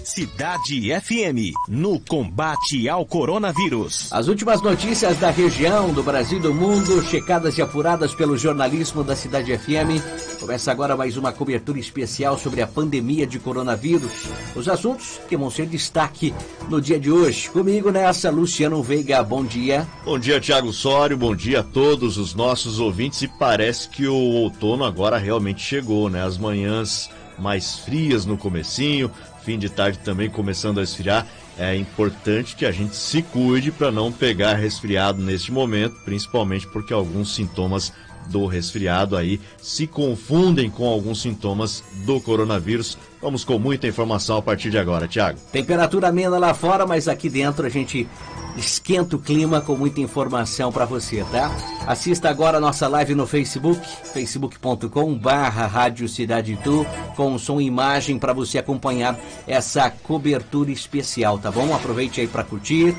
Cidade FM, no combate ao coronavírus. As últimas notícias da região, do Brasil e do mundo, checadas e apuradas pelo jornalismo da Cidade FM. Começa agora mais uma cobertura especial sobre a pandemia de coronavírus. Os assuntos que vão ser destaque no dia de hoje. Comigo nessa, Luciano Veiga, bom dia. Bom dia, Thiago Sório, bom dia a todos os nossos ouvintes. E parece que o outono agora realmente chegou, né? As manhãs mais frias no comecinho, fim de tarde também começando a esfriar. É importante que a gente se cuide para não pegar resfriado neste momento, principalmente porque alguns sintomas do resfriado aí se confundem com alguns sintomas do coronavírus. Vamos com muita informação a partir de agora, Thiago. Temperatura amena lá fora, mas aqui dentro a gente esquenta o clima com muita informação para você, tá? Assista agora a nossa live no Facebook, facebook.com/Rádio Cidade Itu, com som e imagem para você acompanhar essa cobertura especial, tá bom? Aproveite aí para curtir,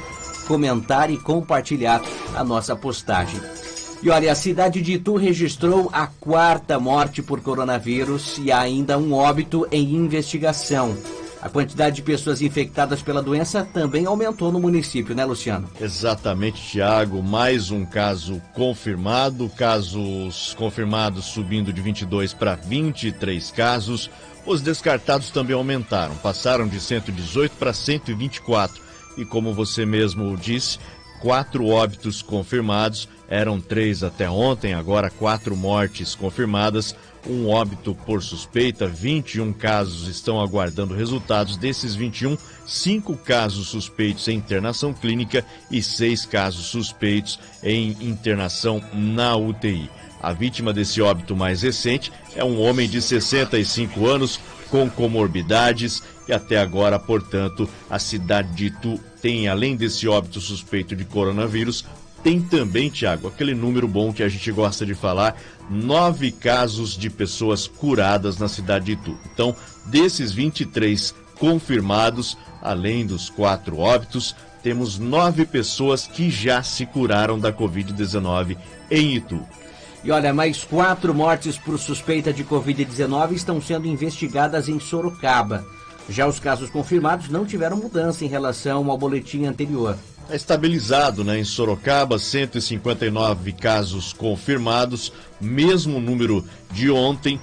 comentar e compartilhar a nossa postagem. E olha, a cidade de Itu registrou a 4ª morte por coronavírus e ainda um óbito em investigação. A quantidade de pessoas infectadas pela doença também aumentou no município, né, Luciano? Exatamente, Thiago. Mais um caso confirmado, casos confirmados subindo de 22 para 23 casos. Os descartados também aumentaram, passaram de 118 para 124. E como você mesmo disse, 4 óbitos confirmados, eram 3 até ontem, agora 4 mortes confirmadas, um óbito por suspeita, 21 casos estão aguardando resultados. Desses 21, 5 casos suspeitos em internação clínica e 6 casos suspeitos em internação na UTI. A vítima desse óbito mais recente é um homem de 65 anos com comorbidades e até agora, portanto, a cidade de Itu tem, além desse óbito suspeito de coronavírus, tem também, Thiago, aquele número bom que a gente gosta de falar, 9 casos de pessoas curadas na cidade de Itu. Então, desses 23 confirmados, além dos 4 óbitos, temos 9 pessoas que já se curaram da Covid-19 em Itu. E olha, mais 4 mortes por suspeita de Covid-19 estão sendo investigadas em Sorocaba. Já os casos confirmados não tiveram mudança em relação ao boletim anterior. É estabilizado, né? Em Sorocaba, 159 casos confirmados, mesmo número de ontem.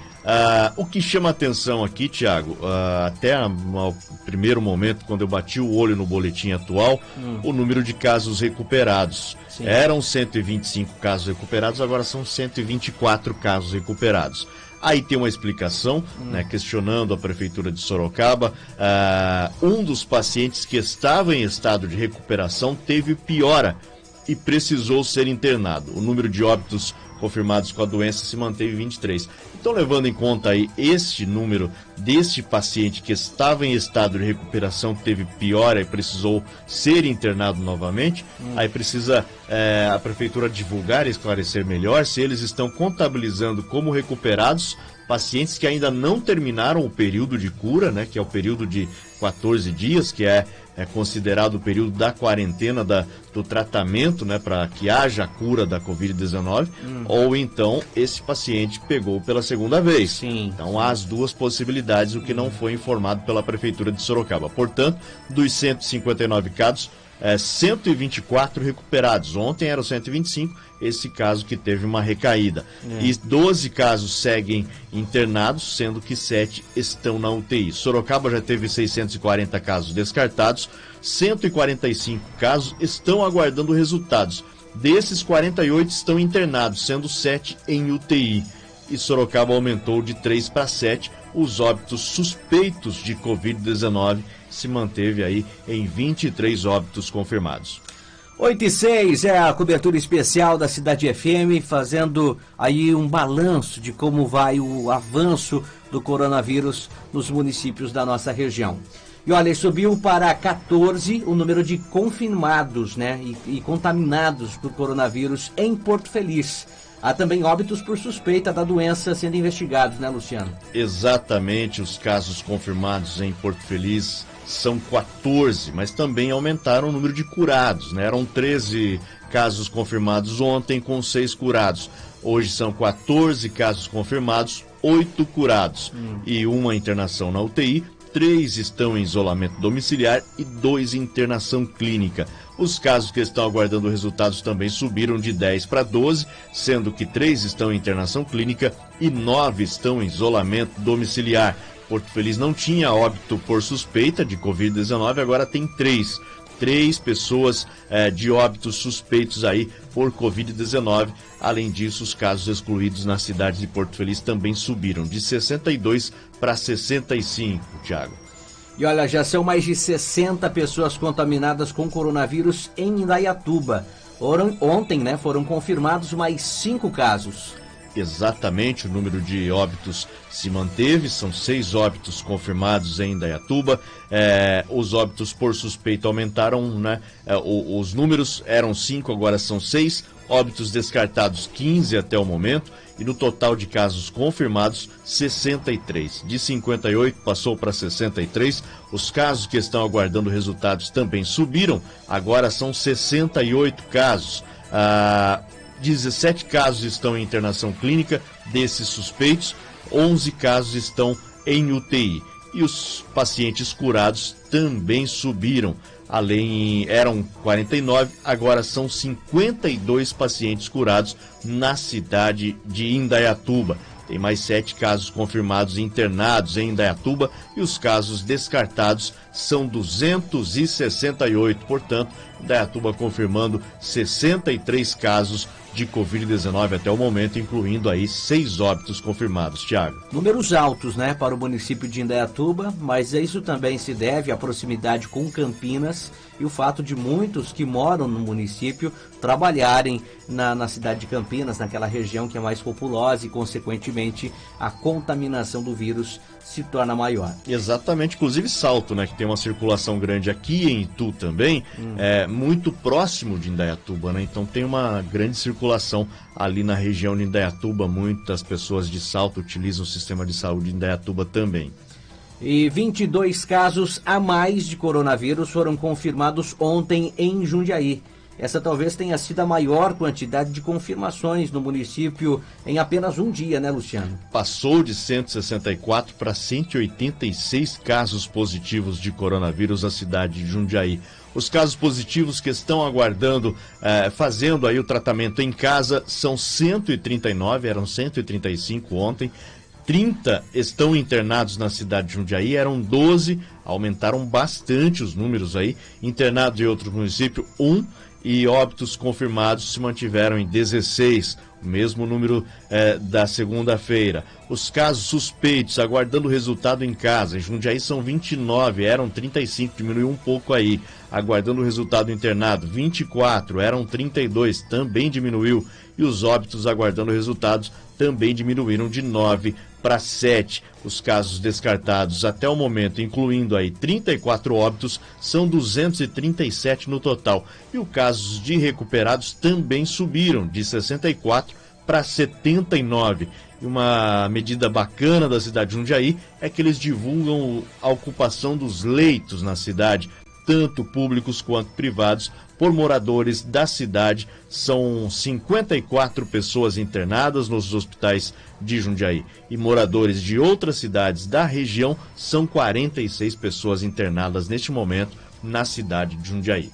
O que chama atenção aqui, Thiago, até no primeiro momento, quando eu bati o olho no boletim atual, o número de casos recuperados. Sim. Eram 125 casos recuperados, agora são 124 casos recuperados. Aí tem uma explicação, né, questionando a Prefeitura de Sorocaba. Um dos pacientes que estava em estado de recuperação teve piora e precisou ser internado. O número de óbitos confirmados com a doença se manteve 23. Então, levando em conta aí este número deste paciente que estava em estado de recuperação, teve piora e precisou ser internado novamente, aí precisa a Prefeitura divulgar e esclarecer melhor se eles estão contabilizando como recuperados pacientes que ainda não terminaram o período de cura, né, que é o período de 14 dias, que é considerado o período da quarentena do tratamento, né, para que haja a cura da Covid-19, ou então esse paciente pegou pela segunda vez. Sim. Então há as duas possibilidades, o que não foi informado pela Prefeitura de Sorocaba. Portanto, dos 159 casos, 124 recuperados. Ontem eram 125, esse caso que teve uma recaída. E 12 casos seguem internados, sendo que 7 estão na UTI. Sorocaba já teve 640 casos descartados, 145 casos estão aguardando resultados. Desses, 48 estão internados, sendo 7 em UTI. E Sorocaba aumentou de 3 para 7. Os óbitos suspeitos de Covid-19 se manteve aí em 23 óbitos confirmados. 8h06 é a cobertura especial da Cidade FM, fazendo aí um balanço de como vai o avanço do coronavírus nos municípios da nossa região. E olha, subiu para 14 o número de confirmados, né, e contaminados por coronavírus em Porto Feliz. Há também óbitos por suspeita da doença sendo investigados, né, Luciano? Exatamente, os casos confirmados em Porto Feliz são 14, mas também aumentaram o número de curados, né? Eram 13 casos confirmados ontem com 6 curados. Hoje são 14 casos confirmados, 8 curados e uma internação na UTI. 3 estão em isolamento domiciliar e 2 em internação clínica. Os casos que estão aguardando resultados também subiram de 10 para 12, sendo que 3 estão em internação clínica e 9 estão em isolamento domiciliar. Porto Feliz não tinha óbito por suspeita de Covid-19, agora tem 3 pessoas de óbitos suspeitos aí por Covid-19. Além disso, os casos excluídos na cidade de Porto Feliz também subiram de 62 para 65, Thiago. E olha, já são mais de 60 pessoas contaminadas com coronavírus em Indaiatuba. Ontem, né, foram confirmados mais 5 casos. Exatamente, o número de óbitos se manteve, são 6 óbitos confirmados em Indaiatuba. Os óbitos por suspeita aumentaram, né? Os números eram 5, agora são 6. Óbitos descartados 15 até o momento. E no total de casos confirmados, 63. De 58 passou para 63. Os casos que estão aguardando resultados também subiram, agora são 68 casos. 17 casos estão em internação clínica, desses suspeitos, 11 casos estão em UTI. E os pacientes curados também subiram. Eram 49, agora são 52 pacientes curados na cidade de Indaiatuba. Tem mais 7 casos confirmados internados em Indaiatuba e os casos descartados são 268. Portanto, Indaiatuba confirmando 63 casos de Covid-19 até o momento, incluindo aí 6 óbitos confirmados, Thiago. Números altos, né, para o município de Indaiatuba, mas isso também se deve à proximidade com Campinas e o fato de muitos que moram no município trabalharem na cidade de Campinas, naquela região que é mais populosa e, consequentemente, a contaminação do vírus se torna maior. Exatamente, inclusive Salto, né, que tem uma circulação grande aqui em Itu também, muito próximo de Indaiatuba, né, então tem uma grande circulação ali na região de Indaiatuba. Muitas pessoas de Salto utilizam o sistema de saúde de Indaiatuba também. E 22 casos a mais de coronavírus foram confirmados ontem em Jundiaí. Essa talvez tenha sido a maior quantidade de confirmações no município em apenas um dia, né, Luciano? Passou de 164 para 186 casos positivos de coronavírus na cidade de Jundiaí. Os casos positivos que estão aguardando, fazendo aí o tratamento em casa, são 139, eram 135 ontem. 30 estão internados na cidade de Jundiaí, eram 12, aumentaram bastante os números aí. Internados em outro município, 1, e óbitos confirmados se mantiveram em 16, o mesmo número da segunda-feira. Os casos suspeitos aguardando resultado em casa, em Jundiaí são 29, eram 35, diminuiu um pouco aí. Aguardando o resultado internado, 24, eram 32, também diminuiu. E os óbitos aguardando resultados também diminuíram de 9 para 7. Os casos descartados até o momento, incluindo aí 34 óbitos, são 237 no total. E os casos de recuperados também subiram de 64 para 79. E uma medida bacana da cidade de Jundiaí é que eles divulgam a ocupação dos leitos na cidade, tanto públicos quanto privados, por moradores da cidade. São 54 pessoas internadas nos hospitais de Jundiaí. E moradores de outras cidades da região, são 46 pessoas internadas neste momento na cidade de Jundiaí.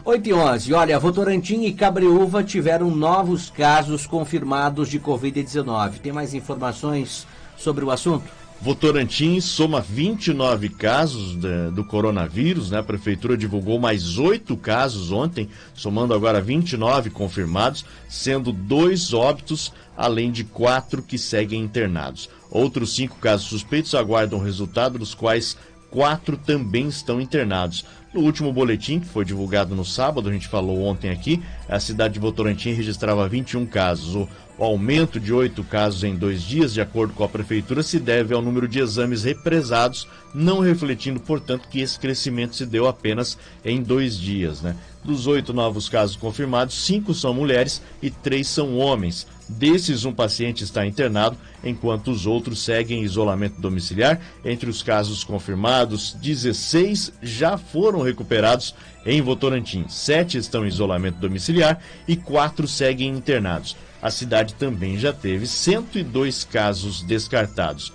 8h11, olha, Votorantim e Cabreúva tiveram novos casos confirmados de Covid-19. Tem mais informações sobre o assunto? Votorantim soma 29 casos do coronavírus, né? A prefeitura divulgou mais 8 casos ontem, somando agora 29 confirmados, sendo 2 óbitos, além de 4 que seguem internados. Outros 5 casos suspeitos aguardam o resultado, dos quais 4 também estão internados. No último boletim, que foi divulgado no sábado, a gente falou ontem aqui, a cidade de Votorantim registrava 21 casos. O aumento de 8 casos em 2 dias, de acordo com a prefeitura, se deve ao número de exames represados, não refletindo, portanto, que esse crescimento se deu apenas em 2 dias, né? Dos 8 novos casos confirmados, 5 são mulheres e 3 são homens. Desses, um paciente está internado, enquanto os outros seguem em isolamento domiciliar. Entre os casos confirmados, 16 já foram recuperados em Votorantim. 7 estão em isolamento domiciliar e 4 seguem internados. A cidade também já teve 102 casos descartados.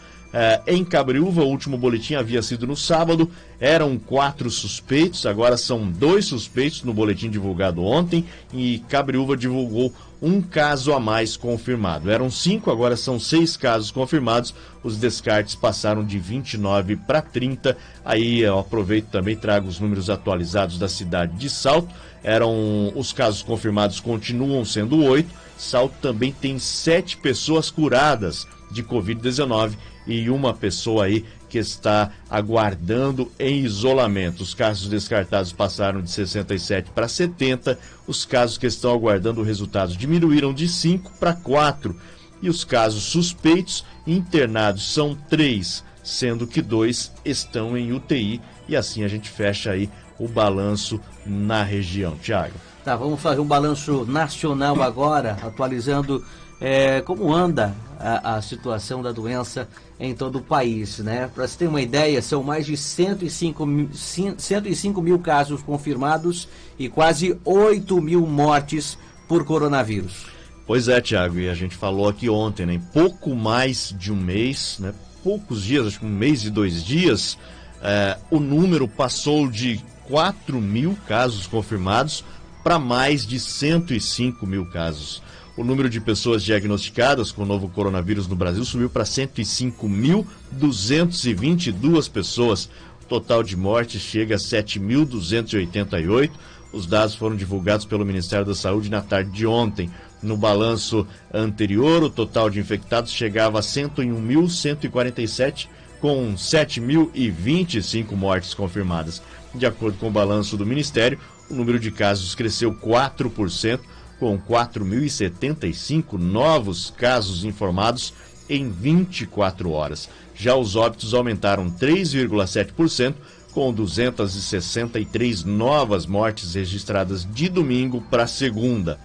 Em Cabreúva, o último boletim havia sido no sábado, eram 4 suspeitos, agora são 2 suspeitos no boletim divulgado ontem, e Cabreúva divulgou um caso a mais confirmado. Eram 5, agora são 6 casos confirmados, os descartes passaram de 29 para 30. Aí eu aproveito também e trago os números atualizados da cidade de Salto. Os casos confirmados continuam sendo 8, Salto também tem 7 pessoas curadas de Covid-19 e uma pessoa aí que está aguardando em isolamento. Os casos descartados passaram de 67 para 70, os casos que estão aguardando resultados diminuíram de 5 para 4 e os casos suspeitos internados são 3, sendo que 2 estão em UTI, e assim a gente fecha aí o balanço na região. Tiago. Tá, vamos fazer um balanço nacional agora, atualizando como anda a situação da doença em todo o país, né? Para você ter uma ideia, são mais de 105 mil casos confirmados e quase 8 mil mortes por coronavírus. Pois é, Tiago, e a gente falou aqui ontem, né? Em pouco mais de um mês, né? Poucos dias, acho que um mês e 2 dias, o número passou de 4 mil casos confirmados para mais de 105 mil casos. O número de pessoas diagnosticadas com o novo coronavírus no Brasil subiu para 105.222 pessoas. O total de mortes chega a 7.288. Os dados foram divulgados pelo Ministério da Saúde na tarde de ontem. No balanço anterior, o total de infectados chegava a 101.147, com 7.025 mortes confirmadas. De acordo com o balanço do Ministério, o número de casos cresceu 4%, com 4.075 novos casos informados em 24 horas. Já os óbitos aumentaram 3,7%, com 263 novas mortes registradas de domingo para segunda.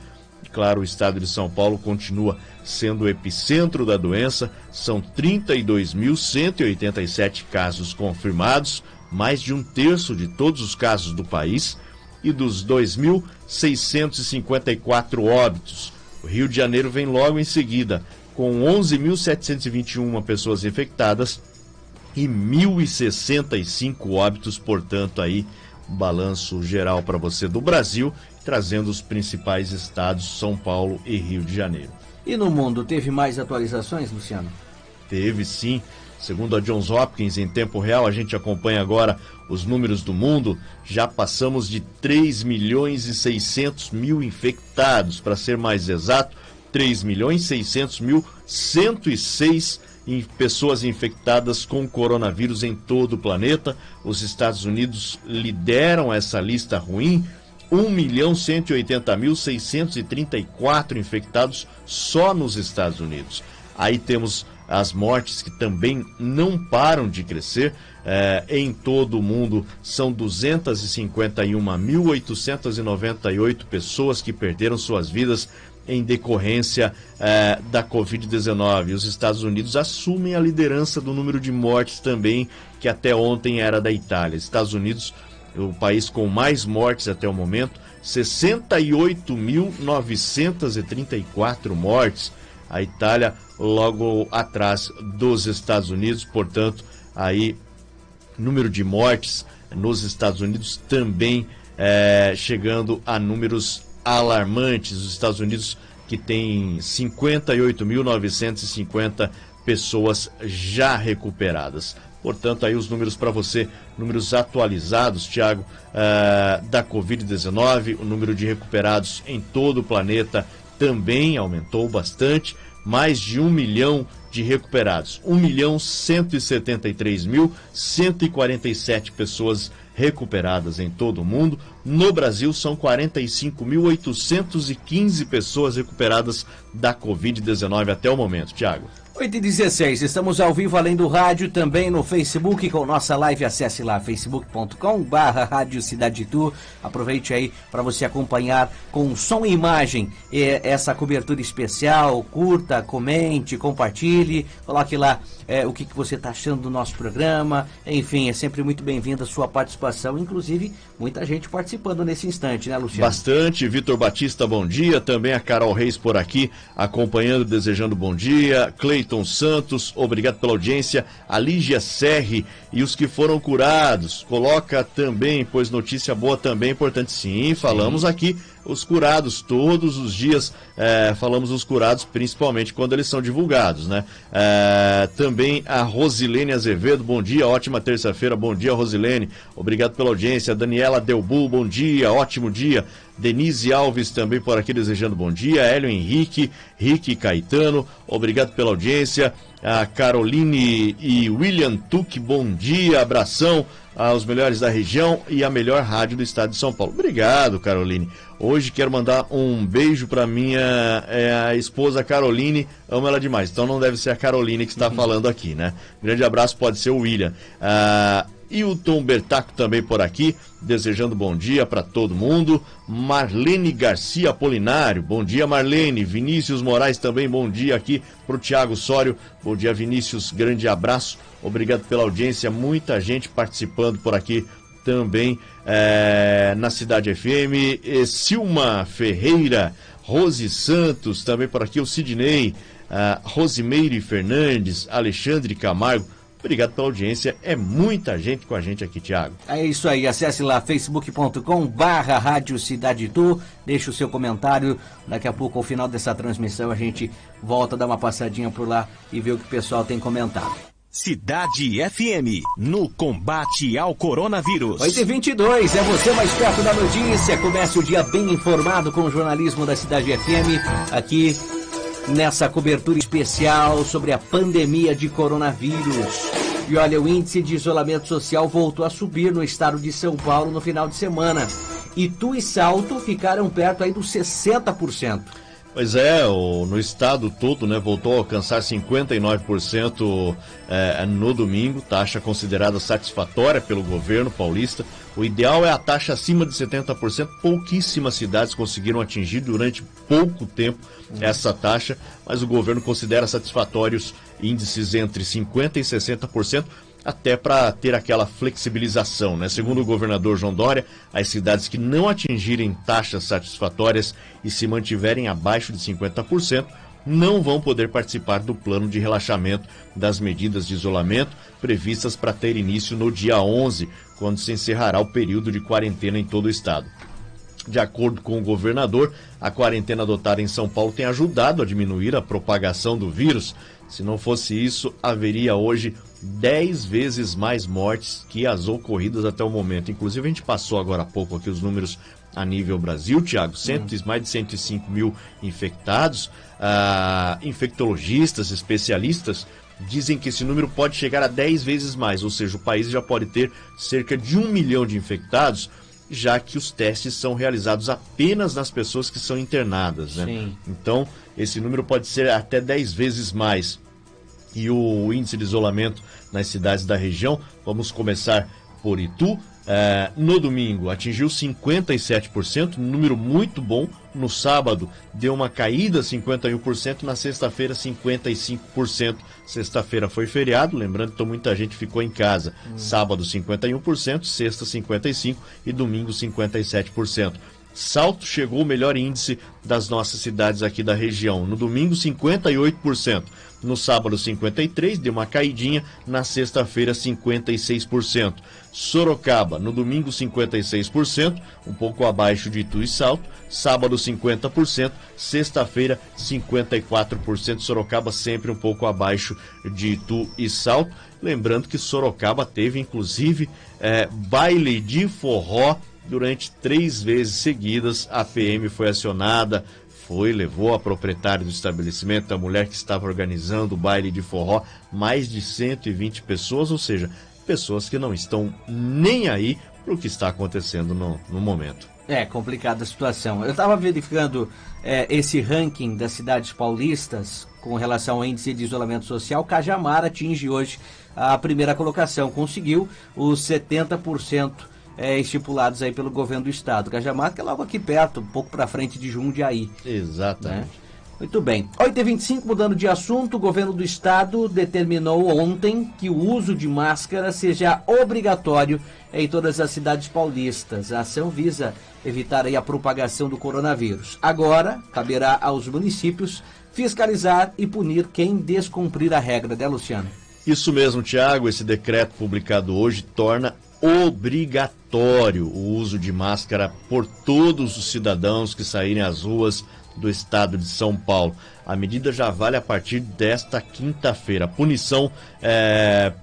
Claro, o estado de São Paulo continua sendo o epicentro da doença. São 32.187 casos confirmados, mais de um terço de todos os casos do país, e dos 2.654 óbitos. O Rio de Janeiro vem logo em seguida, com 11.721 pessoas infectadas e 1.065 óbitos. Portanto, aí um balanço geral para você do Brasil, trazendo os principais estados, São Paulo e Rio de Janeiro. E no mundo, teve mais atualizações, Luciano? Teve sim. Segundo a Johns Hopkins, em tempo real, a gente acompanha agora os números do mundo. Já passamos de 3.600.000 infectados, para ser mais exato, 3.600.106 pessoas infectadas com coronavírus em todo o planeta. Os Estados Unidos lideram essa lista ruim, 1.180.634 infectados só nos Estados Unidos. Aí temos as mortes que também não param de crescer. Em todo o mundo são 251.898 pessoas que perderam suas vidas em decorrência da Covid-19. Os Estados Unidos assumem a liderança do número de mortes também, que até ontem era da Itália. Estados Unidos, o país com mais mortes até o momento, 68.934 mortes. A Itália logo atrás dos Estados Unidos, portanto, aí número de mortes nos Estados Unidos também chegando a números alarmantes. Os Estados Unidos, que tem 58.950 pessoas já recuperadas. Portanto, aí os números para você, números atualizados, Tiago, da Covid-19. O número de recuperados em todo o planeta também aumentou bastante, mais de 1 milhão de recuperados, 1.173.147 pessoas recuperadas em todo o mundo. No Brasil, são 45.815 pessoas recuperadas da Covid-19 até o momento. Tiago. 8h16, estamos ao vivo além do rádio, também no Facebook com nossa live. Acesse lá, facebook.com/Rádio Cidade Itu. Aproveite aí para você acompanhar com som e imagem essa cobertura especial. Curta, comente, compartilhe, coloque lá o que você está achando do nosso programa. Enfim, é sempre muito bem-vinda a sua participação, inclusive muita gente participando nesse instante, né, Luciano? Bastante. Vitor Batista, bom dia. Também a Carol Reis por aqui, acompanhando, desejando bom dia. Cleide Wellington Santos, obrigado pela audiência. A Lígia Serri e os que foram curados. Coloca também, pois notícia boa também é importante. Sim, falamos aqui os curados todos os dias, falamos os curados principalmente quando eles são divulgados, né? Também a Rosilene Azevedo, bom dia, ótima terça-feira, bom dia Rosilene, obrigado pela audiência. Daniela Delbu, bom dia, ótimo dia. Denise Alves também por aqui desejando bom dia. Hélio Henrique, Rick Caetano, obrigado pela audiência. A Caroline e William Tuck, bom dia, abração aos melhores da região e a melhor rádio do estado de São Paulo. Obrigado, Caroline. Hoje quero mandar um beijo para minha esposa Caroline, amo ela demais. Então não deve ser a Caroline que está falando aqui, né? Grande abraço, pode ser o William. Hilton Bertaco também por aqui, desejando bom dia para todo mundo. Marlene Garcia Apolinário, bom dia Marlene. Vinícius Moraes também, bom dia aqui para o Thiago Sório. Bom dia Vinícius, grande abraço, obrigado pela audiência, muita gente participando por aqui também na Cidade FM. Silma Ferreira, Rose Santos, também por aqui o Sidney, Rosimeire Fernandes, Alexandre Camargo. Obrigado pela audiência, é muita gente com a gente aqui, Thiago. É isso aí, acesse lá facebook.com/Rádio Cidade Tu, deixa o seu comentário, daqui a pouco ao final dessa transmissão a gente volta a dar uma passadinha por lá e ver o que o pessoal tem comentado. Cidade FM, no combate ao coronavírus. 8h22, é você mais perto da notícia, comece o dia bem informado com o jornalismo da Cidade FM, aqui nessa cobertura especial sobre a pandemia de coronavírus. E olha, o índice de isolamento social voltou a subir no estado de São Paulo no final de semana. Itu e Salto ficaram perto aí dos 60%. Pois é, no estado todo, né, voltou a alcançar 59% no domingo, taxa considerada satisfatória pelo governo paulista. O ideal é a taxa acima de 70%, pouquíssimas cidades conseguiram atingir durante pouco tempo essa taxa, mas o governo considera satisfatórios índices entre 50% e 60%, até para ter aquela flexibilização, né? Segundo o governador João Dória, as cidades que não atingirem taxas satisfatórias e se mantiverem abaixo de 50% não vão poder participar do plano de relaxamento das medidas de isolamento previstas para ter início no dia 11, quando se encerrará o período de quarentena em todo o estado. De acordo com o governador, a quarentena adotada em São Paulo tem ajudado a diminuir a propagação do vírus. Se não fosse isso, haveria hoje 10 vezes mais mortes que as ocorridas até o momento. Inclusive, a gente passou agora há pouco aqui os números a nível Brasil, Thiago, mais de 105 mil infectados. Infectologistas, especialistas, dizem que esse número pode chegar a 10 vezes mais, ou seja, o país já pode ter cerca de 1 milhão de infectados, já que os testes são realizados apenas nas pessoas que são internadas, né? Sim. Então, esse número pode ser até 10 vezes mais. E o índice de isolamento nas cidades da região, vamos começar por Itu, no domingo atingiu 57%, número muito bom. No sábado deu uma caída, 51%, na sexta-feira 55%. Sexta-feira foi feriado, lembrando que muita gente ficou em casa. Sábado 51%, sexta 55% e domingo 57%. Salto chegou o melhor índice das nossas cidades aqui da região. No domingo, 58%. No sábado, 53%, deu uma caidinha. Na sexta-feira, 56%. Sorocaba, no domingo, 56%, um pouco abaixo de Itu e Salto. Sábado, 50%. Sexta-feira, 54%. Sorocaba sempre um pouco abaixo de Itu e Salto. Lembrando que Sorocaba teve, inclusive, baile de forró durante 3 vezes seguidas. A PM foi acionada, levou a proprietária do estabelecimento, a mulher que estava organizando o baile de forró, mais de 120 pessoas, ou seja, pessoas que não estão nem aí para o que está acontecendo no momento. É complicada a situação. Eu estava verificando esse ranking das cidades paulistas com relação ao índice de isolamento social. Cajamar atinge hoje a primeira colocação, conseguiu os 70%. Estipulados aí pelo governo do estado. Cajamar, que é logo aqui perto, um pouco para frente de Jundiaí. Exatamente. Né? Muito bem. 8h25, mudando de assunto, o governo do estado determinou ontem que o uso de máscara seja obrigatório em todas as cidades paulistas. A ação visa evitar aí a propagação do coronavírus. Agora, caberá aos municípios fiscalizar e punir quem descumprir a regra, né, Luciano? Isso mesmo, Tiago. Esse decreto publicado hoje torna obrigatório o uso de máscara por todos os cidadãos que saírem às ruas do estado de São Paulo. A medida já vale a partir desta quinta-feira. A punição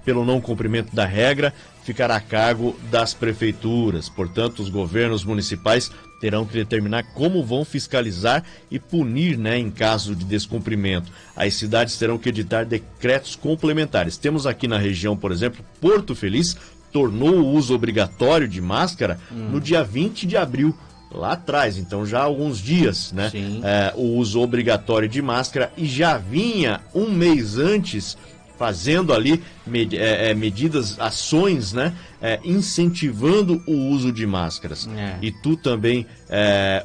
pelo não cumprimento da regra ficará a cargo das prefeituras. Portanto, os governos municipais terão que determinar como vão fiscalizar e punir, em caso de descumprimento. As cidades terão que editar decretos complementares. Temos aqui na região, por exemplo, Porto Feliz tornou o uso obrigatório de máscara no dia 20 de abril. Lá atrás, então já há alguns dias, né? O uso obrigatório de máscara, e já vinha um mês antes fazendo ali medidas, ações, né? Incentivando o uso de máscaras. E tu também,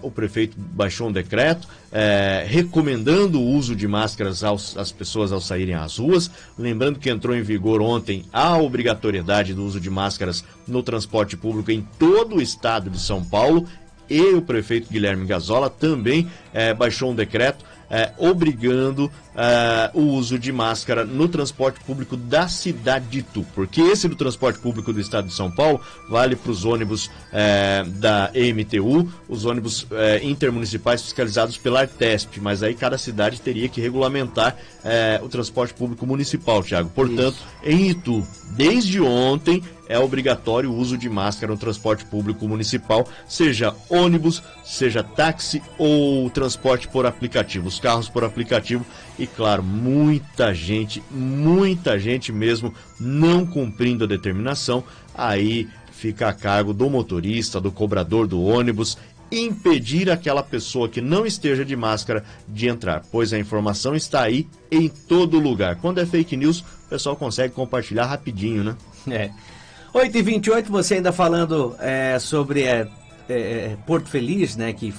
o prefeito baixou um decreto recomendando o uso de máscaras às pessoas ao saírem às ruas. Lembrando que entrou em vigor ontem a obrigatoriedade do uso de máscaras no transporte público em todo o estado de São Paulo. E o prefeito Guilherme Gazzola também baixou um decreto obrigando o uso de máscara no transporte público da cidade de Itu. Porque esse do transporte público do estado de São Paulo vale para os ônibus da EMTU, os ônibus intermunicipais fiscalizados pela Artesp, mas aí cada cidade teria que regulamentar o transporte público municipal, Thiago. Portanto, em Itu, desde ontem, é obrigatório o uso de máscara no transporte público municipal, seja ônibus, seja táxi ou transporte por aplicativo, os carros por aplicativo. E claro, muita gente mesmo não cumprindo a determinação. Aí fica a cargo do motorista, do cobrador do ônibus, impedir aquela pessoa que não esteja de máscara de entrar, pois a informação está aí em todo lugar. Quando é fake news, o pessoal consegue compartilhar rapidinho, né? 8h28, você ainda falando sobre Porto Feliz, né, que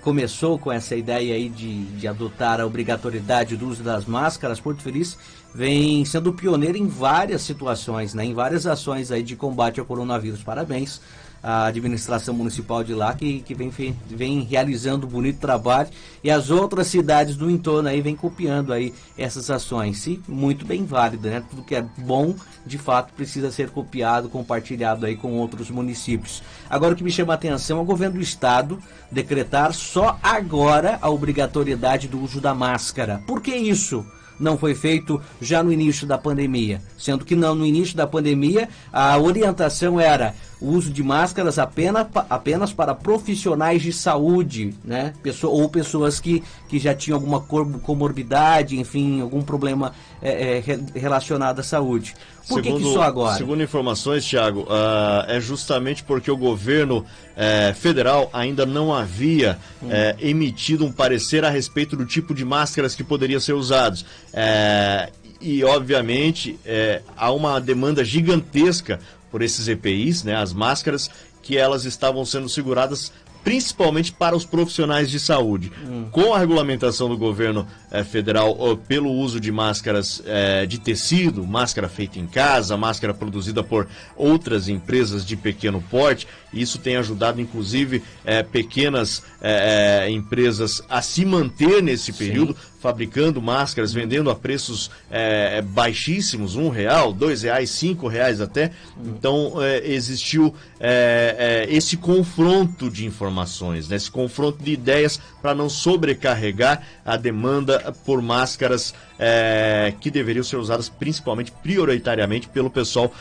começou com essa ideia aí de adotar a obrigatoriedade do uso das máscaras. Porto Feliz vem sendo pioneiro em várias situações, né, em várias ações aí de combate ao coronavírus. Parabéns à administração municipal de lá, que vem realizando um bonito trabalho, e as outras cidades do entorno aí vem copiando aí essas ações. E muito bem válida, né? Tudo que é bom, de fato, precisa ser copiado, compartilhado aí com outros municípios. Agora, o que me chama a atenção é o governo do estado decretar só agora a obrigatoriedade do uso da máscara. Por que isso não foi feito já no início da pandemia? Sendo que no início da pandemia a orientação era o uso de máscaras apenas para profissionais de saúde, né? Ou pessoas que já tinham alguma comorbidade, enfim, algum problema relacionado à saúde. Por que só agora? Segundo informações, Thiago, é justamente porque o governo federal ainda não havia emitido um parecer a respeito do tipo de máscaras que poderiam ser usados. E, obviamente, há uma demanda gigantesca por esses EPIs, né, as máscaras, que elas estavam sendo seguradas principalmente para os profissionais de saúde. Com a regulamentação do governo federal pelo uso de máscaras de tecido, máscara feita em casa, máscara produzida por outras empresas de pequeno porte, isso tem ajudado, inclusive, pequenas empresas a se manter nesse período, fabricando máscaras, vendendo a preços baixíssimos, R$1, R$2, R$5 até. Então, existiu esse confronto de informações, né? Esse confronto de ideias para não sobrecarregar a demanda por máscaras que deveriam ser usadas principalmente, prioritariamente, pelo pessoal,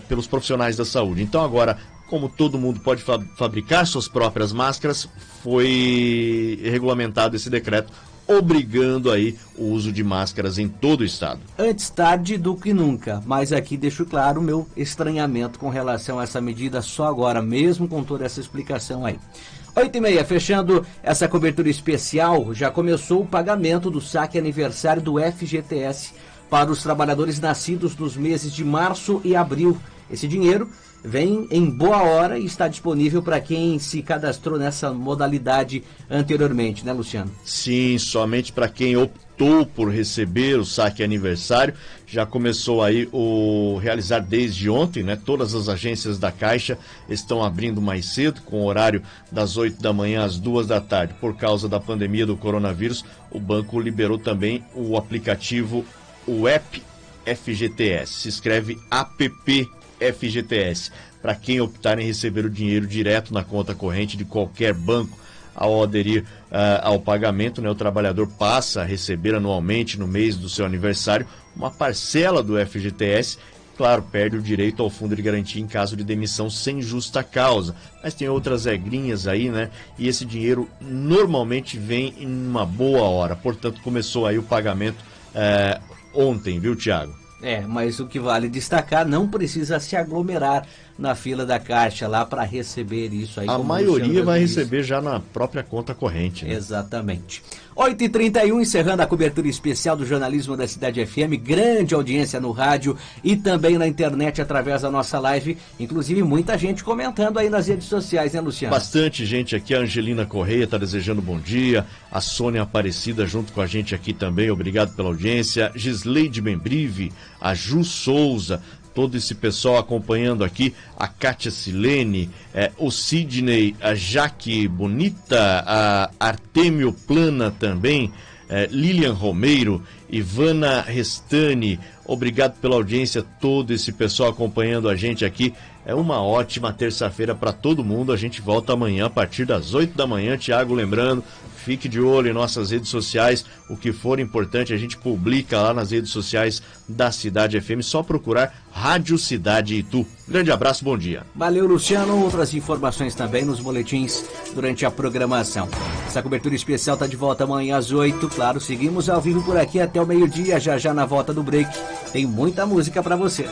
pelos profissionais da saúde. Então, agora, como todo mundo pode fabricar suas próprias máscaras, foi regulamentado esse decreto obrigando aí o uso de máscaras em todo o estado. Antes tarde do que nunca, mas aqui deixo claro o meu estranhamento com relação a essa medida só agora, mesmo com toda essa explicação aí. 8h30, fechando essa cobertura especial, já começou o pagamento do saque aniversário do FGTS para os trabalhadores nascidos nos meses de março e abril. Esse dinheiro vem em boa hora e está disponível para quem se cadastrou nessa modalidade anteriormente, né, Luciano? Sim, somente para quem optou por receber o saque aniversário. Já começou aí o realizar desde ontem, né? Todas as agências da Caixa estão abrindo mais cedo, com horário das 8 da manhã às 2 da tarde. Por causa da pandemia do coronavírus, o banco liberou também o aplicativo, o app FGTS. Se escreve app FGTS, para quem optar em receber o dinheiro direto na conta corrente de qualquer banco. Ao aderir ao pagamento, né, o trabalhador passa a receber anualmente, no mês do seu aniversário, uma parcela do FGTS. Claro, perde o direito ao fundo de garantia em caso de demissão sem justa causa. Mas tem outras regrinhas aí, né? E esse dinheiro normalmente vem em uma boa hora. Portanto, começou aí o pagamento ontem, viu, Tiago? Mas o que vale destacar, não precisa se aglomerar na fila da Caixa lá para receber isso aí. A maioria vai receber já na própria conta corrente, né? Exatamente. 8h31, encerrando a cobertura especial do jornalismo da Cidade FM. Grande audiência no rádio e também na internet através da nossa live. Inclusive muita gente comentando aí nas redes sociais, né, Luciano? Bastante gente aqui. A Angelina Correia está desejando bom dia. A Sônia Aparecida junto com a gente aqui também. Obrigado pela audiência. Gisleide Membrive, a Ju Souza, todo esse pessoal acompanhando aqui, a Kátia Silene, o Sidney, a Jaque Bonita, a Artemio Plana também, Lilian Romeiro, Ivana Restani, obrigado pela audiência, todo esse pessoal acompanhando a gente aqui. É uma ótima terça-feira para todo mundo. A gente volta amanhã a partir das 8 da manhã. Tiago, lembrando, fique de olho em nossas redes sociais. O que for importante a gente publica lá nas redes sociais da Cidade FM. Só procurar Rádio Cidade Itu. Grande abraço, bom dia. Valeu, Luciano. Outras informações também nos boletins durante a programação. Essa cobertura especial está de volta amanhã às 8. Claro, seguimos ao vivo por aqui até o meio-dia. Já na volta do break tem muita música para você.